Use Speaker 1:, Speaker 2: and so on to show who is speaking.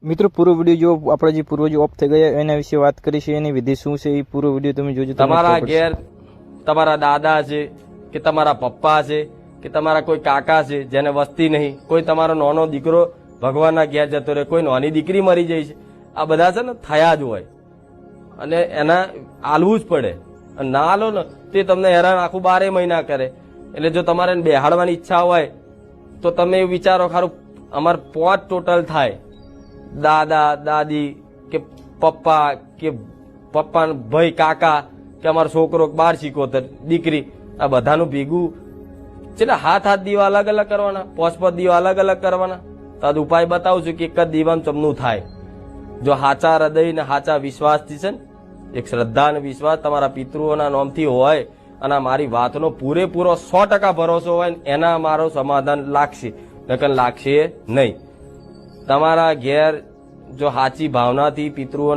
Speaker 1: મિત્રો પૂરો વિડીયો જો આપણા જે પૂર્વજો ઓફ થઈ ગયા એના વિશે વાત કરી છે, એની વિધિ શું છે, એ પૂરો વિડીયો તમે જોજો.
Speaker 2: તમારા ઘેર તમારા દાદા છે કે તમારા પપ્પા છે કે તમારા કોઈ કાકા છે જેને વસ્તી નહીં, કોઈ તમારો નાનો દીકરો ભગવાનના ઘેર જતો રહે, કોઈ નાની દીકરી મરી જાય છે, આ બધા છે ને થયા જ હોય અને એના આલવું જ પડે. અને ના આલો ને તે તમને હેરાન આખું 12 મહિના કરે. એટલે જો તમારે બેહાડવાની ઈચ્છા હોય તો તમે વિચારો ખરું, અમારે 5 ટોટલ થાય, દાદા દાદી કે પપ્પા કે પપ્પા ભાઈ કાકા કે અમારો છોકરો 12 દીકરી, આ બધાનું ભેગું એટલે હાથ દીવા અલગ અલગ કરવાના, 5 દીવા અલગ અલગ કરવાના. તો આ ઉપાય બતાવું છું કે એક જ દીવાનું ચમનું થાય. જો હાચા હૃદય ને હાચા વિશ્વાસથી છે ને, એક શ્રદ્ધા અને વિશ્વાસ તમારા પિતૃઓના નામથી હોય અને મારી વાતનો પૂરેપૂરો 100% ભરોસો હોય ને એના મારો સમાધાન લાગશે, નકર લાગશે નહીં. તમારા ઘેર જો સાચી ભાવનાથી પિતૃઓ